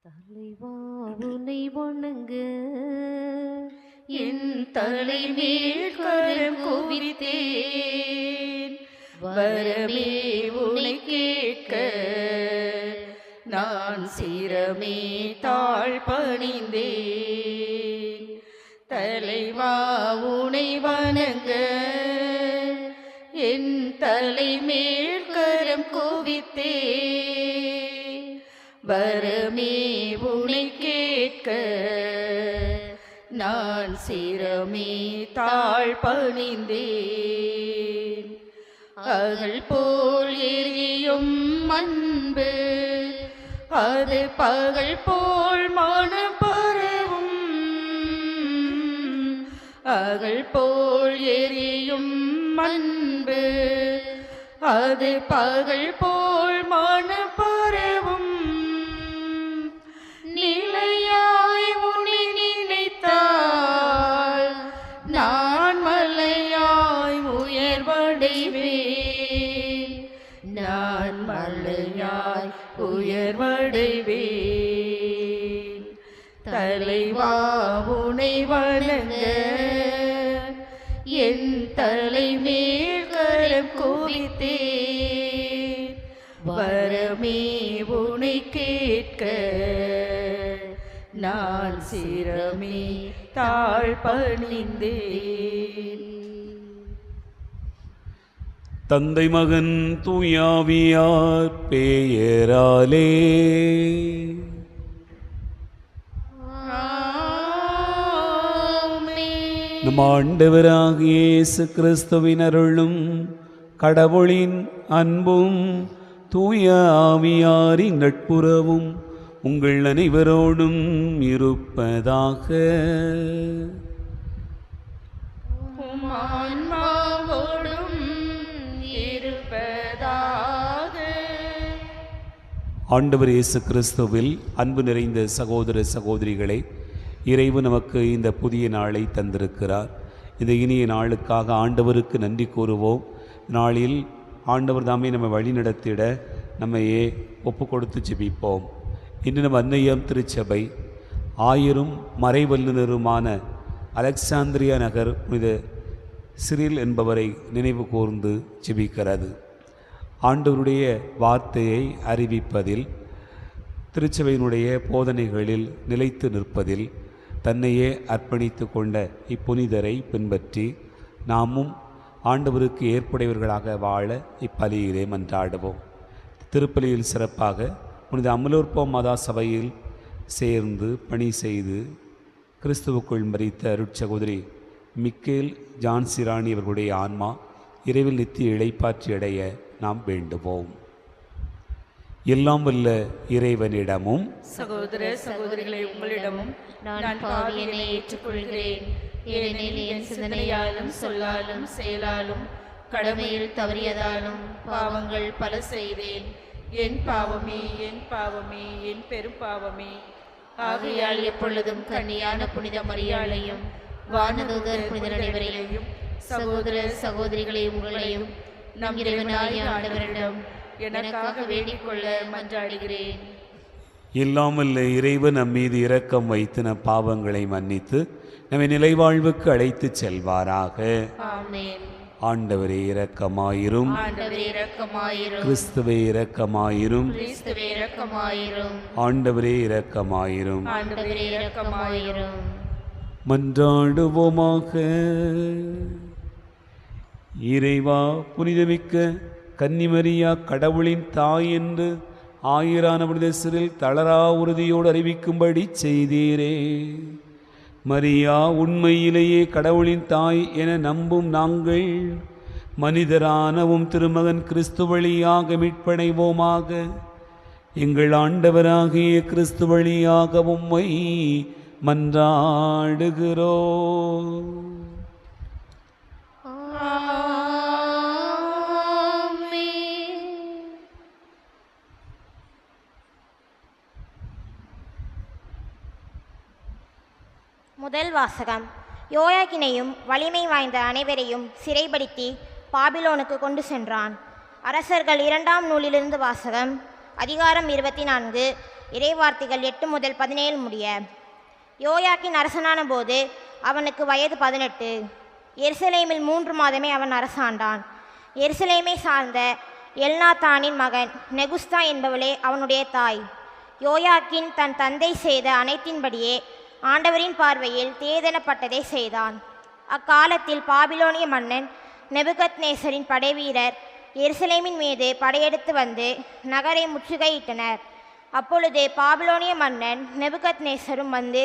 தலைவா உன்னை வணங்க என் தலைமேல் கரம் குவித்தேன். வரமே உனை கேட்க நான் சிரமே தாழ் பணிந்தேன். தலைவா உனை வணங்க என் தலைமேல் கரம் குவித்தேன். வரமே உனை கேட்க நான் சிரமே தாழ் பணிந்தேன். அகல் போல் எரியும் அன்பு அது பகல் போல் மனம் பரவும். அகல் போல் எரியும் அன்பு அது பகல் போல் மனம் பரவும். நிலையாய் உன்னை நினைத்தால் நான் மலையாய் உயர்வடைவேன். நான் மலையாய் உயர்வடைவேன். தலைவா உனை வணங்க என் தலைமேல் கரம் குவித்தேன். வரமே உனை கேட்க நான் சிரமே தாழ் பணிந்தேன். தந்தை மகன் தூயாவியார் பெயராலே நம் ஆண்டவராகிய இயேசு கிறிஸ்துவின் அருளும் கடவுளின் அன்பும் தூய ஆவியாரின் நட்புறவும் உங்கள் அனைவரோடும் இருப்பதாக. ஆண்டவர் இயேசு கிறிஸ்துவில் அன்பு நிறைந்த சகோதர சகோதரிகளே, இறைவன் நமக்கு இந்த புதிய நாளை தந்திருக்கிறார். இந்த இனிய நாளுக்காக ஆண்டவருக்கு நன்றி கூறுவோம். நாளில் ஆண்டவர் தாமே நம்ம வழிநடத்திட நம்மையே ஒப்பு கொடுத்து ஜெபிப்போம். இன்று நம் அன்னையம் திருச்சபை 1000 மறைவல்லுநருமான அலெக்சாந்திரியா நகர் புனித சிரில் என்பவரை நினைவு கூர்ந்து ஜெபிக்கிறது. ஆண்டவருடைய வார்த்தையை அறிவிப்பதில், திருச்சபையினுடைய போதனைகளில் நிலைத்து நிற்பதில் தன்னையே அர்ப்பணித்து கொண்ட இப்புனிதரை பின்பற்றி நாமும் ஆண்டவருக்கு ஏற்புடையவர்களாக வாழ இப்பலியிலே மன்றாடுவோம். திருப்பலியில் சிறப்பாக புனித அமலோற்ப மாதா சபையில் சேர்ந்து பணி செய்து கிறிஸ்துவுக்குள் மரித்த அருட்சகோதரி மிக்கேல் ஜான்சிராணி அவர்களுடைய ஆன்மா இறைவில் நித்திய இளைப்பாற்றி அடைய நாம் வேண்டுவோம். எல்லாம் வல்ல இறைவனிடமும் சகோதர சகோதரிகளை உங்களிடமும் நான் பாவியனை ஏற்றுக்கொள்கிறேன். ஏனெனில் என் சிந்தனையாலும் சொல்லாலும் செயலாலும் கடமையில் தவறியதாலும் பாவங்கள் பல செய்தேன். என் பாவமே என் பாவமே என் பெரும் பாவமே. ஆகையால் எப்பொழுதும் கன்னியான புனித மரியாளையும் வானதூதர் புனிதர் அனைவரையும் சகோதர சகோதரிகளை உங்களையும் நம் இறைவனாகிய ஆண்டவரிடம் எனக்காக வேண்டிக் கொள்ள மன்றாடுகிறேன். இல்லாமல் இறைவன் நம் மீது இரக்கம் வைத்து நம் பாவங்களை மன்னித்து நம்மை நிலைவாழ்வுக்கு அழைத்து செல்வாராக. ஆமென். ஆண்டவரே இரக்கமாயிரும். ஆண்டவரே இரக்கமாயிரும். கிறிஸ்துவே இரக்கமாயிரும். கிறிஸ்துவே இரக்கமாயிரும். ஆண்டவரே இரக்கமாயிரும். ஆண்டவரே இரக்கமாயிரும். மன்றாடுவோமாக. இறைவா, புனிதமிக்க கன்னிமரியா கடவுளின் தாய் என்று ஆயிரான புனித சிறில் தளரா உறுதியோடு அறிவிக்கும்படி செய்தீரே. மரியா உண்மையிலேயே கடவுளின் தாய் என நம்பும் நாங்கள் மனிதரானவும் திருமகன் கிறிஸ்து வழியாக மீட்படைவோமாக. எங்கள் ஆண்டவராகிய கிறிஸ்து வழியாக உம்மை மன்றாடுகிறோம். முதல் வாசகம். யோயாக்கினையும் வலிமை வாய்ந்த அனைவரையும் சிறைப்படுத்தி பாபிலோனுக்கு கொண்டு சென்றான். அரசர்கள் 2ஆம் நூலிலிருந்து வாசகம். அதிகாரம் 24. இறைவார்த்தைகள் 8 முதல் 17 முடிய. யோயாக்கின் அரசனான போது அவனுக்கு வயது 18. எருசலேமில் 3 மாதமே அவன் அரசாண்டான். எருசலேமை சார்ந்த எல்நாத்தானின் மகன் நெகுஸ்தா என்பவளே அவனுடைய தாய். யோயாக்கின் தன் தந்தை செய்த அனைத்தின்படியே ஆண்டவரின் பார்வையில் தேதனப்பட்டதை செய்தான். அக்காலத்தில் பாபிலோனிய மன்னன் நெபுகத்நேசரின் படைவீரர் எருசலேமின் மீது படையெடுத்து வந்து நகரை முற்றுகையிட்டனர். அப்பொழுது பாபிலோனிய மன்னன் நெபுகத்நேசரும் வந்து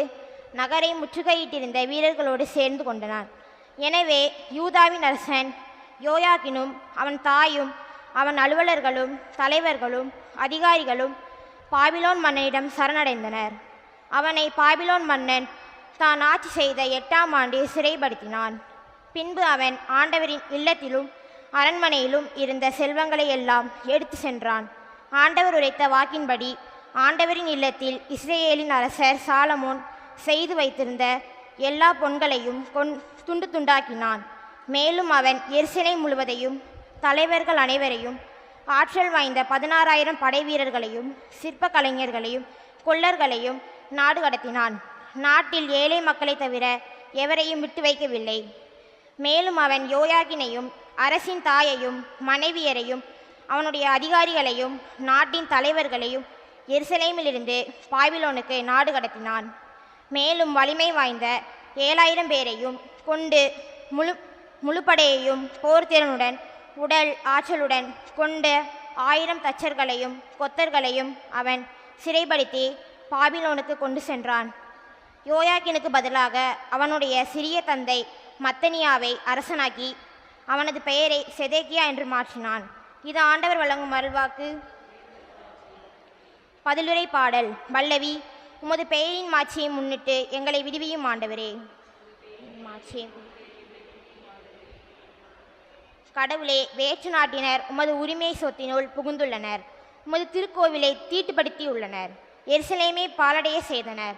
நகரை முற்றுகையிட்டிருந்த வீரர்களோடு சேர்ந்து கொண்டனான். எனவே யூதாவின் அரசன் யோயாக்கினும் அவன் தாயும் அவன் அலுவலர்களும் தலைவர்களும் அதிகாரிகளும் பாபிலோன் மன்னனிடம் சரணடைந்தனர். அவனை பாபிலோன் மன்னன் தான் ஆட்சி செய்த 8ஆம் ஆண்டில் சிறைப்படுத்தினான். பின்பு அவன் ஆண்டவரின் இல்லத்திலும் அரண்மனையிலும் இருந்த செல்வங்களை எல்லாம் எடுத்து சென்றான். ஆண்டவர் உரைத்த வாக்கின்படி ஆண்டவரின் இல்லத்தில் இஸ்ரேலின் அரசர் சாலமோன் செய்து வைத்திருந்த எல்லா பொன்களையும் துண்டு துண்டாக்கினான். மேலும் அவன் எருசலேம் முழுவதையும் தலைவர்கள் அனைவரையும் ஆற்றல் வாய்ந்த 16,000 படை வீரர்களையும் சிற்ப கலைஞர்களையும் கொல்லர்களையும் நாடு கடத்தினான். நாட்டில் ஏழை மக்களை தவிர எவரையும் விட்டு வைக்கவில்லை. மேலும் அவன் யோயாக்கினையும் அரசின் தாயையும் மனைவியரையும் அவனுடைய அதிகாரிகளையும் நாட்டின் தலைவர்களையும் எருசலேமிலிருந்து பாபிலோனுக்கு நாடு கடத்தினான். மேலும் வலிமை வாய்ந்த 7,000 பேரையும் கொண்டு முழுப்படையையும் போர்த்திறனுடன் உடல் ஆற்றலுடன் கொண்ட 1000 தச்சர்களையும் கொத்தர்களையும் அவன் சிறைப்படுத்தி பாபிலோனுக்கு கொண்டு சென்றான். யோயாக்கினுக்கு பதிலாக அவனுடைய சிறிய தந்தை மத்தனியாவை அரசனாக்கி அவனது பெயரை செதேக்கியா என்று மாற்றினான். இது ஆண்டவர் வழங்கும் அருள்வாக்கு. பதிலுரை பாடல். பல்லவி. உமது பெயரின் மாட்சியை முன்னிட்டு எங்களை விடுவியும் ஆண்டவரே. கடவுளே, வேற்று நாட்டினர் உமது உரிமை சொத்தினுள் புகுந்துள்ளனர். உமது திருக்கோவிலை தீட்டுப்படுத்தியுள்ளனர். எருசலேமை பாலடைய செய்தனர்.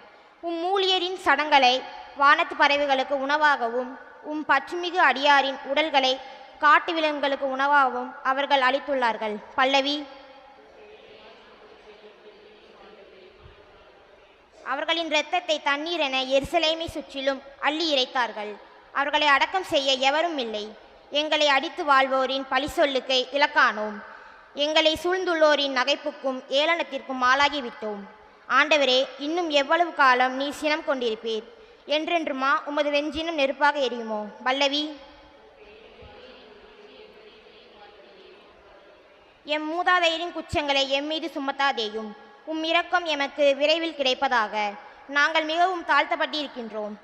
ஊழியரின் சடங்களை வானத்து பறவைகளுக்கு உணவாகவும் பற்றுமிகு அடியாரின் உடல்களை காட்டு விலங்குகளுக்கு உணவாகவும் அவர்கள் அளித்துள்ளார்கள். பல்லவி. அவர்களின் இரத்தத்தை தண்ணீர் என எருசலேமை சுற்றிலும் அள்ளி இறைத்தார்கள். அவர்களை அடக்கம் செய்ய எவரும் இல்லை. எங்களை அடித்து வாழ்வோரின் பழி சொல்லுக்கு இலக்கானோம். எங்களை சூழ்ந்துள்ளோரின் நகைப்புக்கும் ஏளனத்திற்கும் ஆளாகிவிட்டோம். ஆண்டவரே, இன்னும் எவ்வளவு காலம் நீ சினம் கொண்டிருப்பீர்? என்றென்றுமா உமது வெஞ்சினம் நெருப்பாக எரியுமோ? பல்லவி. எம் மூதாதையரின் குற்றங்களை எம்மீது சுமத்தாதேயும். இரக்கம் எமக்கு விரைவில் கிடைப்பதாக. நாங்கள் மிகவும் தாழ்த்தப்பட்டிருக்கின்றோம்.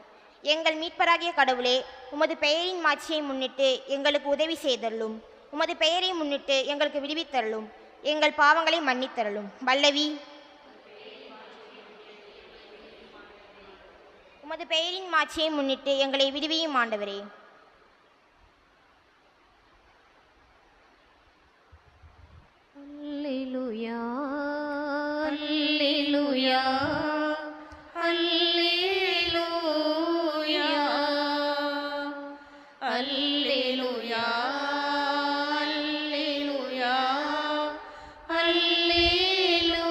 எங்கள் மீட்பராகிய கடவுளே, உமது பெயரின் மாட்சியை முன்னிட்டு எங்களுக்கு உதவி செய்தருளும். உமது பெயரை முன்னிட்டு எங்களுக்கு விடுவித்தருளும். எங்கள் பாவங்களை மன்னித்தருளும். பல்லவி. உமது பெயரின் மாட்சியை முன்னிட்டு எங்களை விடுவியும் ஆண்டவரே. அல்லேலூயா, அல்லேலூயா, அல்லேலூயா, அல்லேலூயா, அல்லேலூயா, அல்லேலூயா.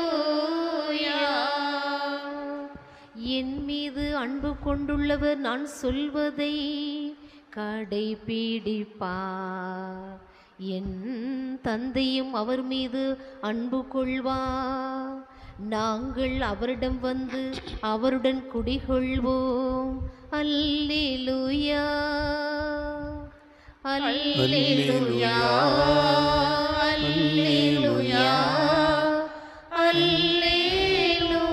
என் மீது அன்பு கொண்டுள்ளவர் நான் சொல்வதை கடைபிடிப்பார். என் தந்தையும் அவர் மீது அன்பு கொள்வார். நாங்கள் அவரிடம் வந்து அவருடன் குடிகொள்வோம். அல்லேலூயா, அல்லேலூயா, அல்லேலூயா, அல்லேலூயா.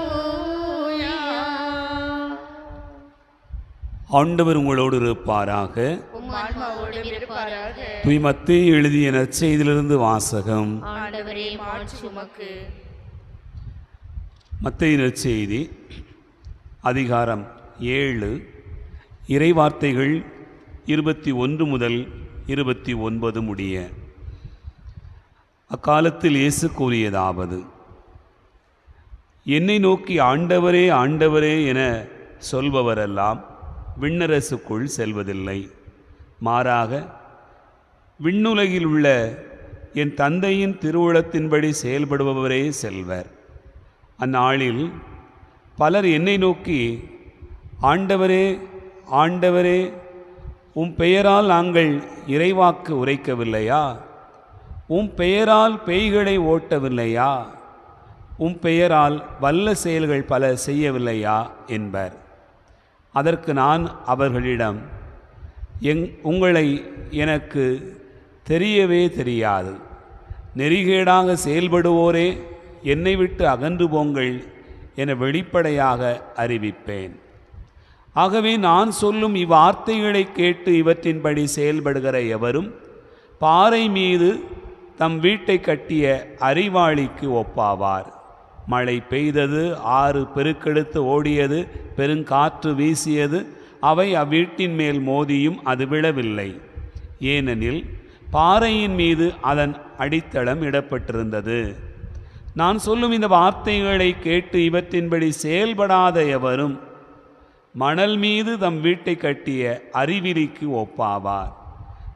ஆண்டவர் உங்களோடு இருப்பாராக. ஆன்மாவோடும் இருப்பாராக. தூய் மத்தேயு எழுதிய நற்செய்தியிலிருந்து வாசகம். ஆண்டவரே, மாட்சி உமக்கு. மத்தேயு நற்செய்தி அதிகாரம் 7 இறைவார்த்தைகள் 21 முதல் 29 முடிய. அக்காலத்தில் இயேசு கூறியதாவது: என்னை நோக்கி ஆண்டவரே ஆண்டவரே என சொல்பவரெல்லாம் விண்ணரசுக்குள் செல்வதில்லை. மாறாக விண்ணுலகில் உள்ள என் தந்தையின் திருவுளத்தின்படி செயல்படுபவரே செல்வர். அந்நாளில் பலர் என்னை நோக்கி, ஆண்டவரே, ஆண்டவரே, உம் பெயரால் நாங்கள் இறைவாக்கு உரைக்கவில்லையா? உம் பெயரால் பேய்களை ஓட்டவில்லையா? உம் பெயரால் வல்ல செயல்கள் பல செய்யவில்லையா என்பர். அதற்கு நான் அவர்களிடம், உங்களை எனக்கு தெரியவே தெரியாது. நெறிகேடாக செயல்படுவோரே, என்னை விட்டு அகன்று போங்கள் என வெளிப்படையாக அறிவிப்பேன். ஆகவே நான் சொல்லும் இவ்வார்த்தைகளை கேட்டு இவற்றின்படி செயல்படுகிற எவரும் பாறை மீது தம் வீட்டை கட்டிய அறிவாளிக்கு ஒப்பாவார். மழை பெய்தது, ஆறு பெருக்கெடுத்து ஓடியது, பெருங்காற்று வீசியது, அவை அவ்வீட்டின் மேல் மோதியும் அது விழவில்லை. ஏனெனில் பாறையின் மீது அதன் அடித்தளம் இடப்பட்டிருந்தது. நான் சொல்லும் இந்த வார்த்தைகளை கேட்டு இவற்றின்படி செயல்படாத எவரும் மணல் மீது தம் வீட்டை கட்டிய அறிவிலிக்கு ஒப்பாவார்.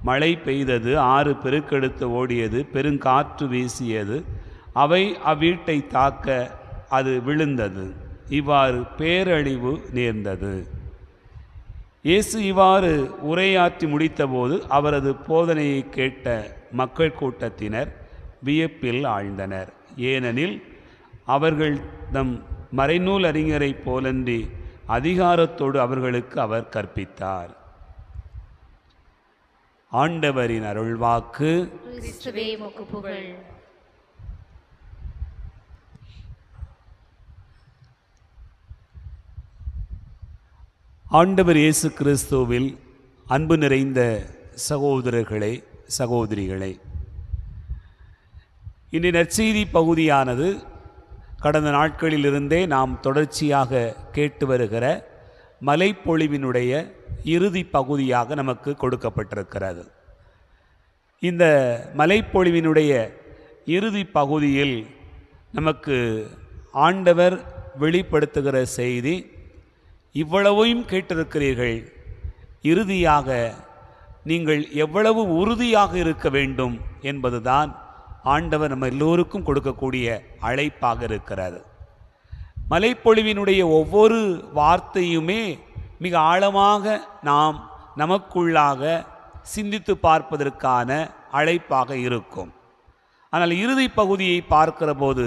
மழை பெய்தது, ஆறு பெருக்கெடுத்து ஓடியது, பெருங்காற்று வீசியது, அவை அவ்வீட்டை தாக்க அது விழுந்தது. இவ்வாறு பேரழிவு நேர்ந்தது. இயேசு இவ்வாறு உரையாற்றி முடித்தபோது அவரது போதனையை கேட்ட மக்கள் கூட்டத்தினர் வியப்பில் ஆழ்ந்தனர். ஏனெனில் அவர்கள் தம் மறைநூல் அறிஞரை போலன்றி அதிகாரத்தோடு அவர்களுக்கு அவர் கற்பித்தார். ஆண்டவரின் அருள்வாக்கு. கிறிஸ்துவே உமக்கு புகழ். ஆண்டவர் இயேசு கிறிஸ்துவில் அன்பு நிறைந்த சகோதரர்களே, சகோதரிகளே, இன்றைய நற்செய்தி பகுதியானது கடந்த நாட்களிலிருந்தே நாம் தொடர்ச்சியாக கேட்டு வருகிற மலைப்பொழிவினுடைய இறுதி பகுதியாக நமக்கு கொடுக்கப்பட்டிருக்கிறது. இந்த மலைப்பொழிவினுடைய இறுதி பகுதியில் நமக்கு ஆண்டவர் வெளிப்படுத்துகிற செய்தி, இவ்வளவையும் கேட்டிருக்கிறீர்கள், இறுதியாக நீங்கள் எவ்வளவு உறுதியாக இருக்க வேண்டும் என்பதுதான் ஆண்டவர் நம்ம எல்லோருக்கும் கொடுக்கக்கூடிய அழைப்பாக இருக்கிறது. மலைப்பொழிவினுடைய ஒவ்வொரு வார்த்தையுமே மிக ஆழமாக நாம் நமக்குள்ளாக சிந்தித்து பார்ப்பதற்கான அழைப்பாக இருக்கும். ஆனால் இறுதி பகுதியை பார்க்கிற போது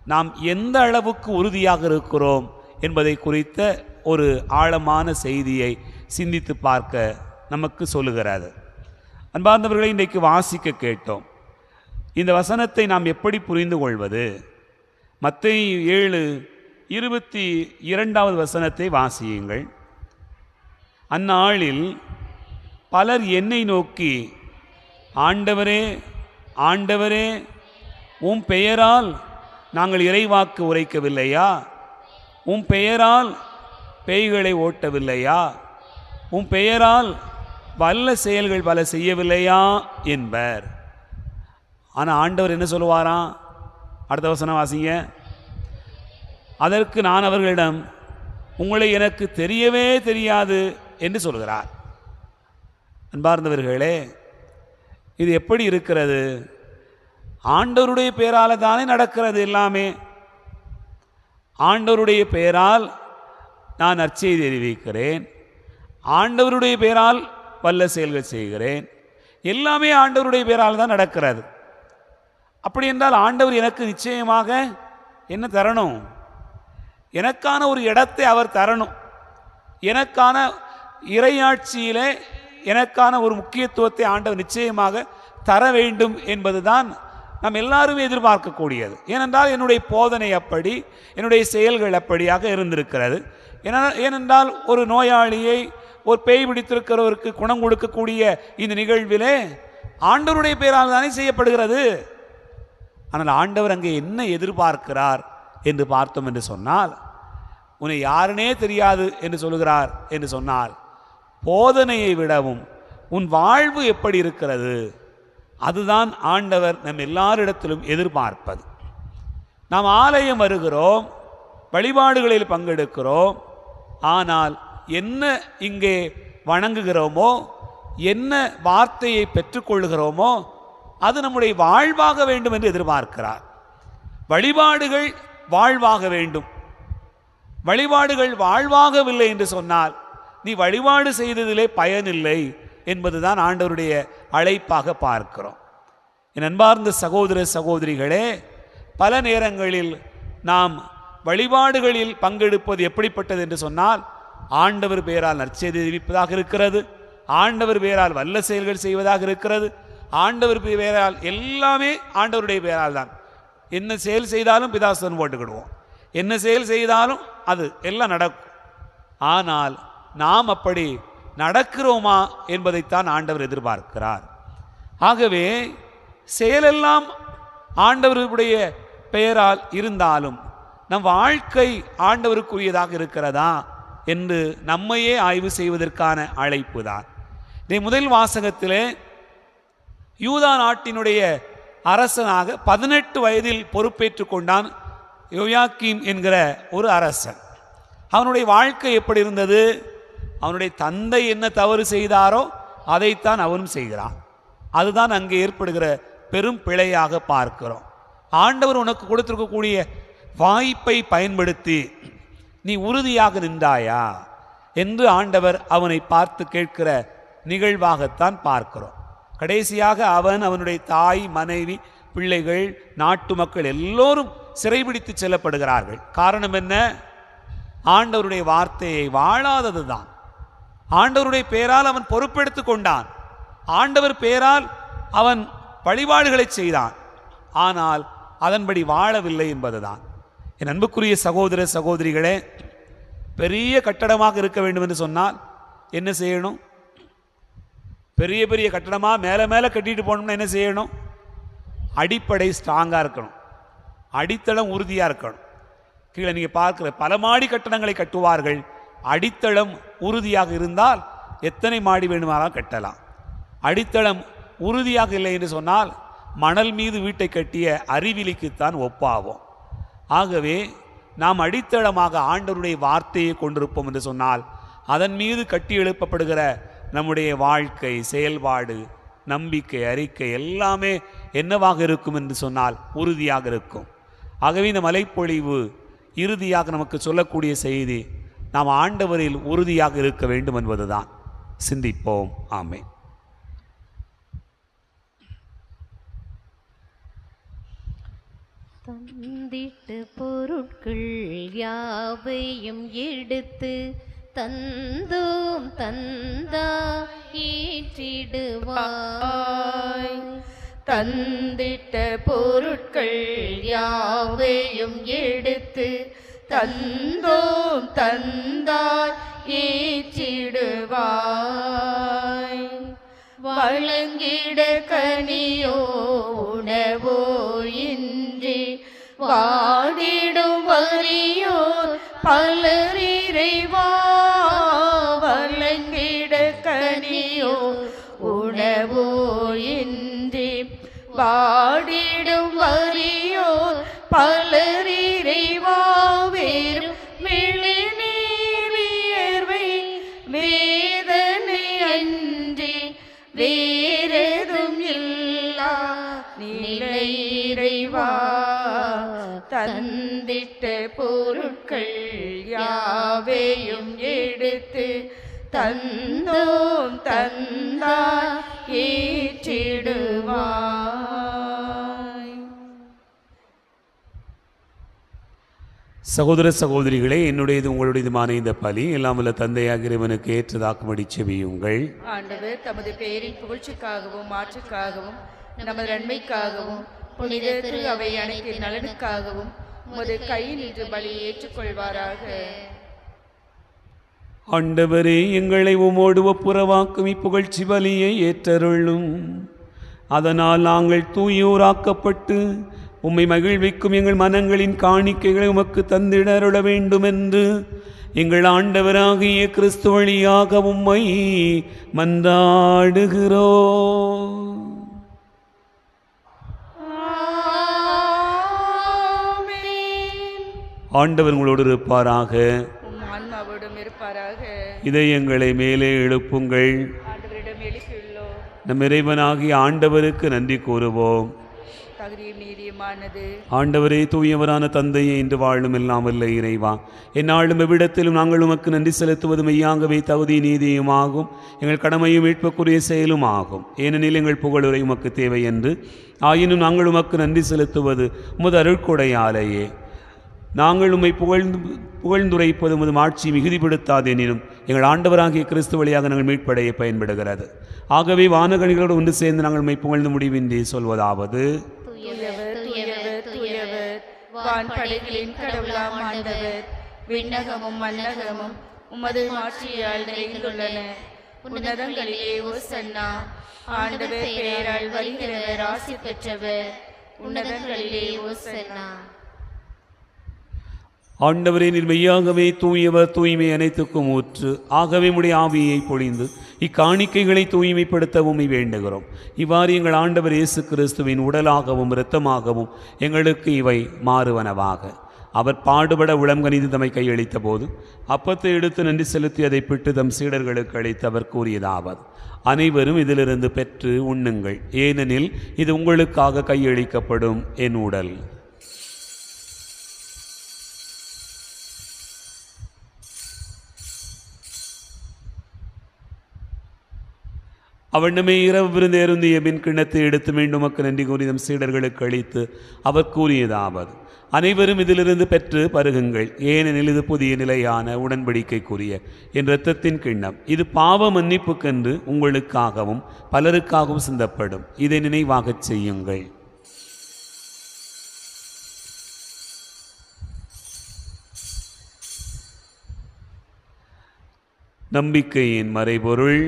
நாம் எந்த அளவுக்கு உறுதியாக இருக்கிறோம் என்பதை குறித்த ஒரு ஆழமான செய்தியை சிந்தித்து பார்க்க நமக்கு சொல்லுகிறது. அன்பார்ந்தவர்களை, இன்றைக்கு வாசிக்க கேட்டோம். இந்த வசனத்தை நாம் எப்படி புரிந்து கொள்வது? மத்தேயு 7:22 வசனத்தை வாசியுங்கள். அந்நாளில் பலர் என்னை நோக்கி, ஆண்டவரே, ஆண்டவரே, உம் பெயரால் நாங்கள் இறைவாக்கு உரைக்கவில்லையா? உம் பெயரால் பேய்களை ஓட்டவில்லையா? உம் பெயரால் வல்ல செயல்கள் பல செய்யவில்லையா என்பர். ஆனால் ஆண்டவர் என்ன சொல்லுவாராம்? அடுத்த வசனம் வாசிங்க. அதற்கு நான் அவர்களிடம், உங்களை எனக்கு தெரியவே தெரியாது என்று சொல்கிறார். அன்பார்ந்தவர்களே, இது எப்படி இருக்கிறது? ஆண்டவருடைய பெயரால் தானே நடக்கிறது எல்லாமே. ஆண்டவருடைய பெயரால் நான் நற்செய்தி அறிவிக்கிறேன், ஆண்டவருடைய பெயரால் வல்ல செயல்கள் செய்கிறேன், எல்லாமே ஆண்டவருடைய பெயரால் தான் நடக்கிறது. அப்படி என்றால் ஆண்டவர் எனக்கு நிச்சயமாக என்ன தரணும்? எனக்கான ஒரு இடத்தை அவர் தரணும். எனக்கான இறையாட்சியிலே எனக்கான ஒரு முக்கியத்துவத்தை ஆண்டவர் நிச்சயமாக தர வேண்டும் என்பதுதான் நாம் எல்லாருமே எதிர்பார்க்கக்கூடியது. ஏனென்றால் என்னுடைய போதனை அப்படி, என்னுடைய செயல்கள் அப்படியாக இருந்திருக்கிறது. ஏனென்றால் ஒரு நோயாளியை, ஒரு பேய் பிடித்திருக்கிறவருக்கு குணம் கொடுக்கக்கூடிய இந்த நிகழ்விலே ஆண்டவருடைய பெயரால் தானே செய்யப்படுகிறது. ஆனால் ஆண்டவர் அங்கே என்ன எதிர்பார்க்கிறார் என்று பார்த்தோம் என்று சொன்னால், உன்னை யாருனே தெரியாது என்று சொல்லுகிறார் என்று சொன்னால், போதனையை விடவும் உன் வாழ்வு எப்படி இருக்கிறது, அதுதான் ஆண்டவர் நம் எல்லாரிடத்திலும் எதிர்பார்ப்பது. நாம் ஆலயம் வருகிறோம், வழிபாடுகளில் பங்கெடுக்கிறோம், ஆனால் என்ன இங்கே வணங்குகிறோமோ, என்ன வார்த்தையை பெற்றுக்கொள்கிறோமோ, அது நம்முடைய வாழ்வாக வேண்டும் என்று எதிர்பார்க்கிறார். வழிபாடுகள் வாழ்வாக வேண்டும். வழிபாடுகள் வாழ்வாகவில்லை என்று சொன்னால் நீ வழிபாடு செய்ததிலே பயனில்லை என்பதுதான் ஆண்டவருடைய அழைப்பாக பார்க்கிறோம். என் அன்பார்ந்த சகோதர சகோதரிகளே, பல நேரங்களில் நாம் வழிபாடுகளில் பங்கெடுப்பது எப்படிப்பட்டது என்று சொன்னால், ஆண்டவர் பெயரால் நற்செய்தி தெரிவிப்பதாக இருக்கிறது, ஆண்டவர் பெயரால் வல்ல செயல்கள் செய்வதாக இருக்கிறது, ஆண்டவர் பெயரால் எல்லாமே ஆண்டவருடைய பெயரால் தான். என்ன செயல் செய்தாலும் பிதாசுதன் போட்டுக்கிடுவோம், என்ன செயல் செய்தாலும் அது எல்லாம் நடக்கும். ஆனால் நாம் அப்படி நடக்கிறோமா என்பதைத்தான் ஆண்டவர் எதிர்பார்க்கிறார். ஆகவே செயலெல்லாம் ஆண்டவருடைய பெயரால் இருந்தாலும் நம் வாழ்க்கை ஆண்டவருக்குரியதாக இருக்கிறதா என்று நம்மையே ஆய்வு செய்வதற்கான அழைப்பு தான். இதை முதல் வாசகத்திலே யூதா நாட்டினுடைய அரசனாக 18 வயதில் பொறுப்பேற்று கொண்டான் யோயாக்கீம் என்கிற ஒரு அரசன். அவனுடைய வாழ்க்கை எப்படி இருந்தது? அவனுடைய தந்தை என்ன தவறு செய்தாரோ அதைத்தான் அவனும் செய்கிறான். அதுதான் அங்கே ஏற்படுகிற பெரும் பிழையாக பார்க்கிறோம். ஆண்டவர் உனக்கு கொடுத்திருக்கக்கூடிய வாய்ப்பை பயன்படுத்தி நீ உறுதியாக நின்றாயா என்று ஆண்டவர் அவனை பார்த்து கேட்கிற நிகழ்வாகத்தான் பார்க்கிறோம். கடைசியாக அவன், அவனுடைய தாய், மனைவி, பிள்ளைகள், நாட்டு மக்கள் எல்லோரும் சிறைபிடித்து செல்லப்படுகிறார்கள். காரணம் என்ன? ஆண்டவருடைய வார்த்தையை வாழாதது தான். ஆண்டவருடைய பெயரால் அவன் பொறுப்பெடுத்து கொண்டான், ஆண்டவர் பெயரால் அவன் வழிபாடுகளை செய்தான், ஆனால் அதன்படி வாழவில்லை என்பதுதான். என் அன்புக்குரிய சகோதர சகோதரிகளே, பெரிய கட்டடமாக இருக்க வேண்டும் என்று சொன்னால் என்ன செய்யணும்? பெரிய பெரிய கட்டடமாக மேலே மேலே கட்டிட்டு போகணும்னா என்ன செய்யணும்? அடிப்படை ஸ்ட்ராங்காக இருக்கணும், அடித்தளம் உறுதியாக இருக்கணும். கீழே நீங்கள் பார்க்குற பல மாடி கட்டடங்களை கட்டுவார்கள், அடித்தளம் உறுதியாக இருந்தால் எத்தனை மாடி வேணுமானால் கட்டலாம். அடித்தளம் உறுதியாக இல்லை என்று சொன்னால் மணல் மீது வீட்டை கட்டிய அறிவிலிக்குத்தான் ஒப்பாகும். ஆகவே நாம் அடித்தளமாக ஆண்டவருடைய வார்த்தையை கொண்டிருப்போம் என்று சொன்னால் அதன் மீது கட்டி எழுப்பப்படுகிற நம்முடைய வாழ்க்கை, செயல்பாடு, நம்பிக்கை, அறிக்கை எல்லாமே என்னவாக இருக்கும் என்று சொன்னால் உறுதியாக இருக்கும். ஆகவே இந்த மலைப்பொழிவு இறுதியாக நமக்கு சொல்லக்கூடிய செய்தி, நாம் ஆண்டவரில் உறுதியாக இருக்க வேண்டும் என்பதுதான். சிந்திப்போம். ஆமென். தந்திட்டு பொருட்கள் யாவையும் எடுத்து தந்தோம் தந்தா ஈற்றிடுவாய். தந்திட்ட பொருட்கள் யாவையும் எடுத்து தந்தோம் தந்தாய் ஏற்றிடுவாய். வழங்கிட கனியோ உணவோ இன்றி வாடிடும் வரியோ பலரிறைவா. வழங்கிட கனியோ உணவோ இன்றி வாடிடும் வரியோ பலரிறைவா. வேறும் மிளிநீர் வியர்வை வேதனை அன்றி வேறெதும் இல்லா நிலையிறைவா. தந்திட்ட பொருட்கள் யாவையும் எடுத்து தந்தோம் தந்தாய் ஏற்றிடுவாய். சகோதர சகோதரிகளே, என்னுடையது உங்களுடையதுமான இந்த பலி எல்லாம் வல்ல தந்தையாக இறைவனுக்கு ஏற்றதாக்கும்படி செபியுங்கள். ஆண்டவர் தமது பெயரின் புகழ்ச்சிக்காகவும் மாற்றுக்காகவும் நமது நன்மைக்காகவும் புனித திரு அவை அனைத்து நலனுக்காகவும் உமது கையில் இன்று பலியை ஏற்றுக்கொள்வாராக. ஆண்டவரே, எங்களை உமோடு ஒப்புரவாக்கும் இப்புகழ்ச்சி பலியை ஏற்றருளும். அதனால் நாங்கள் தூயோராக்கப்பட்டு உம்மை மகிழ்விக்கும் எங்கள் மனங்களின் காணிக்கைகளை உமக்கு தந்திட அருள வேண்டும் என்று எங்கள் ஆண்டவராகிய கிறிஸ்து வழியாக உம்மை மன்றாடுகிறோம். ஆண்டவர் உங்களோடு இருப்பாராக, ஆன்மாவோடும் இருப்பாராக. இதயங்களை மேலே எழுப்புங்கள். ஆண்டவரிடம் எழுப்பியுள்ளோம். நம் இறைவனாகிய ஆண்டவருக்கு நன்றி கூறுவோம். தகுதியும் நீதியும் பிரியமானது. ஆண்டவரே, தூயவரான தந்தையே, இன்று வாழும் எல்லாம் வல்ல இறைவா, எந்நாளும் எவ்விடத்திலும் நாங்கள் உமக்கு நன்றி செலுத்துவது மெய்யாகவே தகுதி நீதியுமாகும், எங்கள் கடமையும் மீட்புக்குரிய செயலும் ஆகும். ஏனெனில் எங்கள் புகழுரை உமக்கு தேவை என்று, ஆயினும் நாங்கள் உமக்கு நன்றி செலுத்துவது உமது அருட்கொடையாலேயே. நாங்கள் உம்மை புகழ்ந்துரைப்பது உமது ஆட்சி மிகுதிப்படுத்தாதெனினும் எங்கள் ஆண்டவராகிய கிறிஸ்து வழியாக நாங்கள் மீட்படைய பயன்படுகிறது. ஆகவே வானகணிகளோடு ஒன்று சேர்ந்து நாங்கள் உம்மை புகழ்ந்து முடிவின்றி சொல்வதாவது: தூயவர், தூயவர், தூயவர், வான்படைகளின் கடவுளாம் ஆண்டவர், விண்ணகமும் மண்ணகமும் உமது மாட்சியால் நிறைந்துள்ளன. உன்னதங்களிலே ஓசன்னா. ஆண்டவர் பெயரால் வருகிறவர் ஆசி பெற்றவர். உன்னதங்களிலே ஓசன்னா. ஆண்டவரே, நீர் மெய்யாகவே தூயவர், தூய்மை அனைத்துக்கும் ஊற்று. ஆகவே உம்முடைய ஆவியை பொழிந்து இக்காணிக்கைகளை தூய்மைப்படுத்த உம்மை வேண்டுகிறோம். இவ்வாறு எங்கள் ஆண்டவர் இயேசு கிறிஸ்துவின் உடலாகவும் இரத்தமாகவும் எங்களுக்கு இவை மாறுவனவாக. அவர் பாடுபட உளம்கனிந்து தம்மை கையளித்த போது அப்பத்தை எடுத்து நன்றி செலுத்தி அதை பிட்டு தம் சீடர்களுக்கு அளித்து அவர் கூறியதாவது: அனைவரும் இதிலிருந்து பெற்று உண்ணுங்கள், ஏனெனில் இது உங்களுக்காக கையளிக்கப்படும் என் உடல். அவண்ணமே இரவு விருந்தேருந்திய பின் கிண்ணத்தை எடுத்து மீண்டும் மக்கள் நன்றி கூறி தம் சீடர்களுக்கு அளித்து அவர் கூறியதாவது: அனைவரும் இதிலிருந்து பெற்று பருகுங்கள், ஏனெனில் இது புதிய நிலையான உடன்படிக்கைக்குரிய என் இரத்தத்தின் கிண்ணம். இது பாவ மன்னிப்புக்கென்று உங்களுக்காகவும் பலருக்காகவும் சிந்தப்படும். இதை நினைவாகச் செய்யுங்கள். நம்பிக்கையின் மறைபொருள்.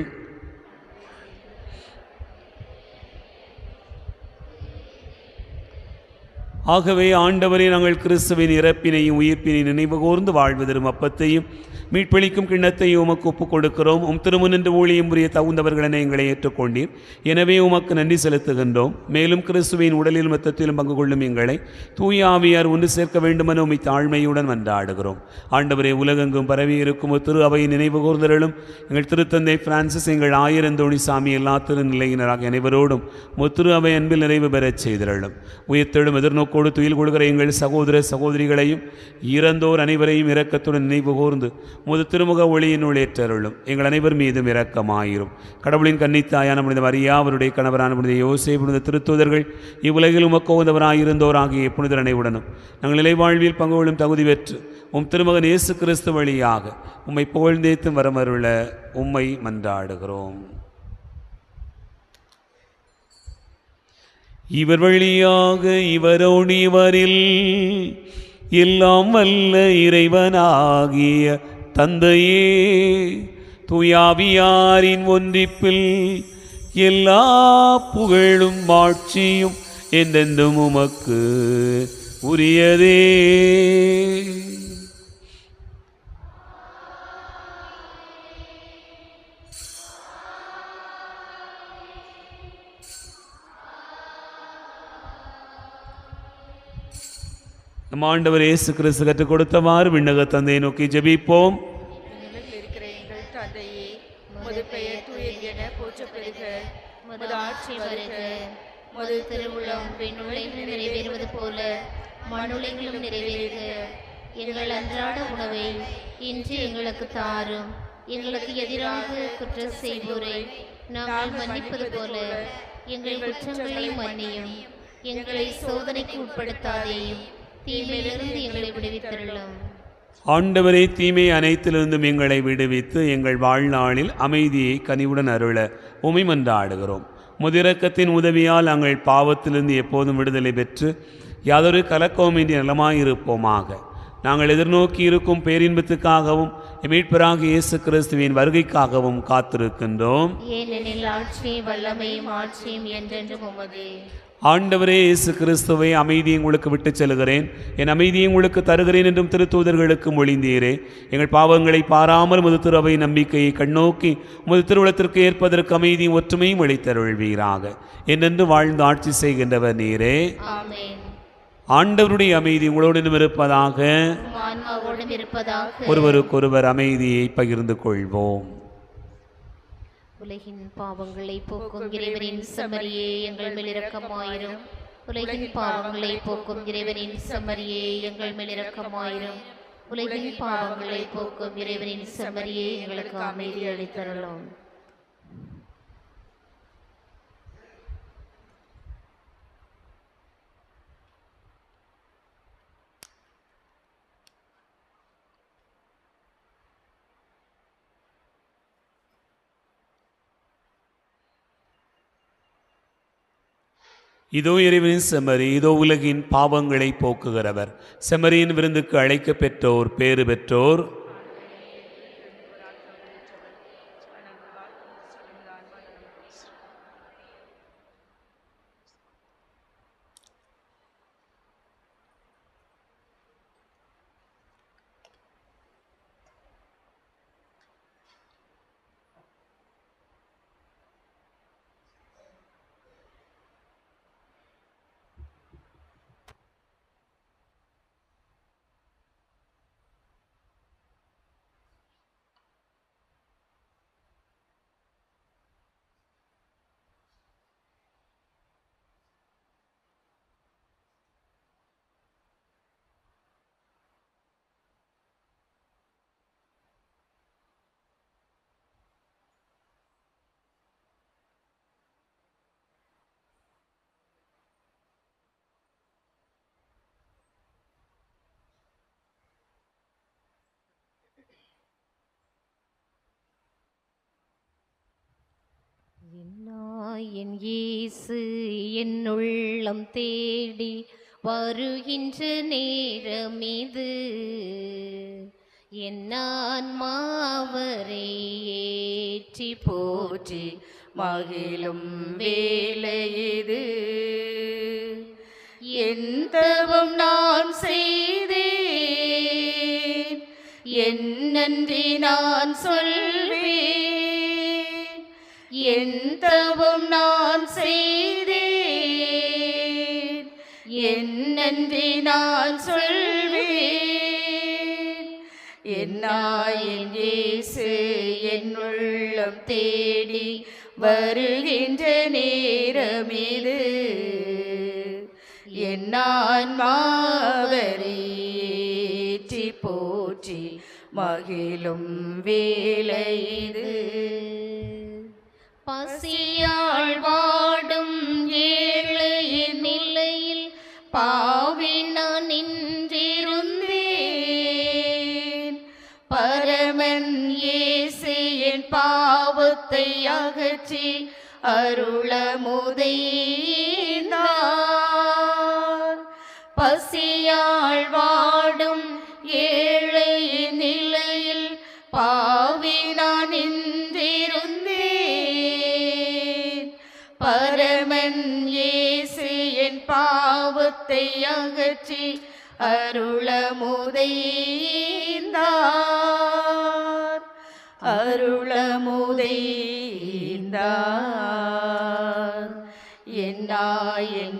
ஆகவே ஆண்டவரே, நாங்கள் கிறிஸ்துவின் இறப்பினையும் உயிர்ப்பினையும் நினைவு கூர்ந்து வாழ்வதரும் அப்பத்தையும் மீட்பளிக்கும் கிண்ணத்தையும் உமக்கு ஒப்புக் கொடுக்கிறோம். திருமுன்னின்று ஊழியம் புரிய தகுந்தவர்களென எங்களை ஏற்றுக்கொண்டீர். எனவே உமக்கு நன்றி செலுத்துகின்றோம். மேலும் கிறிஸ்துவின் உடலிலும் இரத்தத்திலும் பங்கு கொள்ளும் எங்களை தூய ஆவியார் ஒன்று சேர்க்க வேண்டுமென உம்மை தாழ்மையுடன் மன்றாடுகிறோம். ஆண்டவரே, உலகெங்கும் பரவி இருக்கும் திரு அவையை நினைவு கூர்ந்தருளும். எங்கள் திருத்தந்தை பிரான்சிஸ், எங்கள் ஆயிரந்தோணி சாமி, எல்லா திருநிலையினராக அனைவரோடும் திரு அவை அன்பில் நிறைவு பெறச் செய்திருளும். உயிர்த்தெழும் எதிர்நோக்கோடு துயில் கொள்கிற எங்கள் சகோதர சகோதரிகளையும் இறந்தோர் அனைவரையும் இரக்கத்துடன் நினைவு கூர்ந்து முது திருமுக ஒளியினுள் ஏற்றருளும். எங்கள் அனைவர் மீதும் இரக்கமாயிரும். கடவுளின் கன்னித்தாயான புனித மரியா, அவருடைய கணவரான புனித யோசேப்பு, புனித திருத்தூதர்கள், இவ்வுலகில் உமக்கோந்தவராயிருந்தோராகிய புனிதர் அனைவருடனும் நாங்கள் நிலைவாழ்வில் பங்கு கொள்ளும் தகுதி பெற்று உம் திருமகன் இயேசு கிறிஸ்து வழியாக உம்மை புகழ்ந்தேத்தும் வரமருள உம்மை மன்றாடுகிறோம். இவர் வழியாக இவரோடு இவரில் எல்லாம் வல்ல இறைவனாகிய தந்தையே, தூயாவியாரின் ஒன்றிப்பில் எல்லா புகழும் மாட்சியும் என்றென்றும் உமக்கு உரியதே. நம் ஆண்டவர் இயேசு கிறிஸ்து கற்றுக் கொடுத்தவாறு விண்ணக தந்தையை நோக்கி ஜெபிப்போம். இருக்கிற எங்கள் தந்தையே, உமது பெயர் தூயது என போற்றப்பெறுக. உமது ஆட்சி வருக. உமது திருவுளம் விண்ணுலகில் நிறைவேறுவது போல மண்ணுலகிலும் நிறைவேறுக. எங்கள் அன்றாட உணவை இன்று எங்களுக்கு தாரும். எங்களுக்கு எதிராக குற்றம் செய்வோரை நாங்கள் மன்னிப்பது போல எங்கள் குற்றங்களை மன்னியும். எங்களை சோதனைக்கு உட்படுத்தாதேயும், தீமையிலிருந்து எங்களை விடுவித்தருளும். ஆண்டவரே, தீமை அனைத்திலிருந்தும் எங்களை விடுவித்து எங்கள் வாழ்நாளில் அமைதியை கனிவுடன் அருள உம்மை மன்றாடுகிறோம். முதிரக்கத்தின் உதவியால் நாங்கள் பாவத்திலிருந்து எப்போதும் விடுதலை பெற்று யாதொரு கலக்கவுமின்றி நலமாயிருப்போமாக. நாங்கள் எதிர்நோக்கி இருக்கும் பேரின்பத்துக்காகவும் மீட்பராக இயேசு கிறிஸ்துவின் வருகைக்காகவும் காத்திருக்கின்றோம். ஏனெனில் ஆட்சியும் வல்லமையும் ஆட்சியும் என்றென்றும் உமதே. ஆண்டவரே இயேசு கிறிஸ்துவை, அமைதியை உங்களுக்கு விட்டுச் செல்கிறேன், என் அமைதியை உங்களுக்கு தருகிறேன் என்றும் திருத்தூதர்களுக்கு மொழிந்தீரே. எங்கள் பாவங்களை பாராமல் முது திருவை நம்பிக்கையை கண்ணோக்கி முது திருவுளத்திற்கு ஏற்பதற்கு அமைதியும் ஒற்றுமையும் அளித்தருள்வீராக. என்றென்று வாழ்ந்து ஆட்சி செய்கின்றவர் நீரே. ஆமென். ஆண்டவருடைய அமைதி உங்களோடும் இருப்பதாக. ஒருவருக்கொருவர் அமைதியை பகிர்ந்து கொள்வோம். உலகின் பாவங்களை போக்கும் இறைவனின் செம்மறியே, எங்கள் மேல் இரக்கமாயிரும். உலகின் பாவங்களை போக்கும் இறைவனின் செம்மறியே எங்கள் மேல் இரக்கமாயிரும். உலகின் பாவங்களை போக்கும் இறைவனின் செம்மறியே எங்களுக்கு அமைதி அளித்தருளும். இதோ இறைவனின் செம்மறி, இதோ உலகின் பாவங்களை போக்குகிறவர். செம்மறியின் விருந்துக்கு அழைக்க பெற்றோர் பேறு பெற்றோர். என் இயேசு என் உள்ளம் தேடி வருகின்ற நேரம் இது. என் ஆன்மாவரை ஏற்றி போற்றி மகிழும் வேலை இது. என் தவம் நான் செய்தேன், என் நன்றி நான் சொல்வேன். என் தவம் நான் செய்தேன், என் நன்றி நான் சொல்வேன். என் இயேசு என் உள்ளம் தேடி வருகின்ற நேரம் இது. என் ஆன்மாவரை ஏற்றி போற்றி மகிழும் வேலை இது. பசியால் வாடும் ஏழையின் நிலையில் பாவி நான் நின்றிருந்தேன். பரமன் இயேசு என் பாவத்தை அகற்றி அருளமுதைந்தார். பசியால் வாடும் ஏழையின் நிலையில் பாவி நான் நின்றிருந்தேன். பரமன் இயேசு என் பாவத்தை அகற்றி அருளமுதைந்தார். அருளமுதைந்தார். என்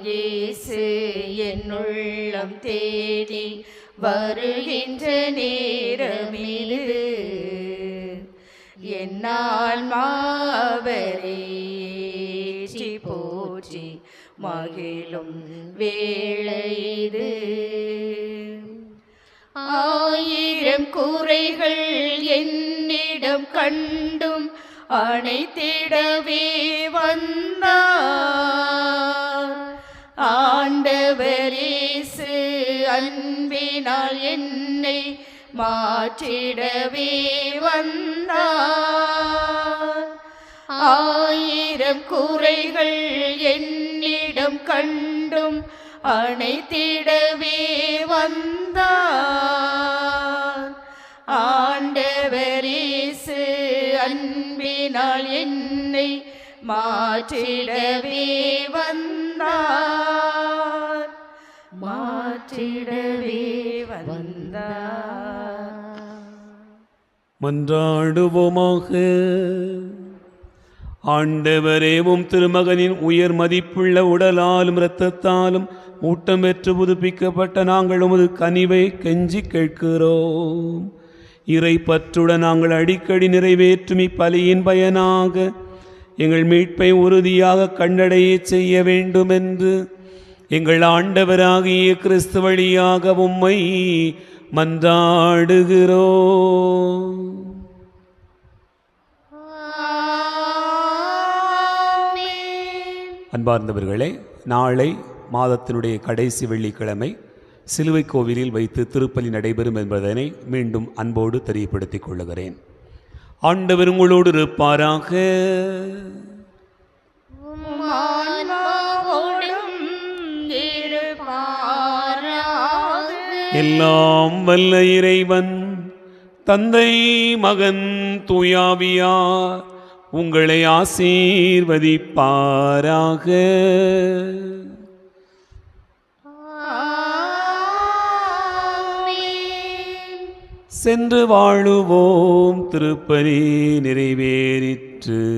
இயேசு என் உள்ளம் தேடி வருகின்ற நேரம் இது. என் ஆன்மாவரை ஏற்றி போற்றி மகிழும் வேளை இது. ஆயிரம் குறைகள் என்னிடம் கண்டும் அணைத்திடவே வந்தார். ஆண்டவர் இயேசு அன்பினால் என்னை மாற்றிடவே வந்தார். ஆயிரம் குறைகள் என்னிடம் கண்டும் அணைத்திடவே வந்தார். ஆண்டவர் இயேசு அன்பினால் என்னை மாற்றிடவே வந்தார். மாற்றிடவே வந்தார். மன்றாடுவோமாக. ஆண்டவரே, உம் திருமகனின் உயர் மதிப்புள்ள உடலாலும் இரத்தத்தாலும் ஊட்டம் பெற்று புதுப்பிக்கப்பட்ட நாங்கள் உமது கனிவை கெஞ்சி கேட்கிறோம். இறை பற்றுடன் நாங்கள் அடிக்கடி நிறைவேற்றும் இப்பலியின் பயனாக எங்கள் மீட்பை உறுதியாக கண்டடைய செய்ய வேண்டும் என்று எங்கள் ஆண்டவராகிய கிறிஸ்து வழியாக உம்மை மன்றாடுகிறோம். அன்பார்ந்தவர்களே, நாளை மாதத்தினுடைய கடைசி வெள்ளிக்கிழமை சிலுவை கோவிலில் வைத்து திருப்பலி நடைபெறும் என்பதனை மீண்டும் அன்போடு தெரியப்படுத்திக் கொள்ளுகிறேன். ஆண்டவர் உங்களோடு இருப்பாராக. எல்லாம் வல்ல இறைவன் தந்தை, மகன், தூயாவியார் உங்களை ஆசீர்வதிப்பாராக. சென்று வாழுவோம். திருப்பலி நிறைவேறிற்று.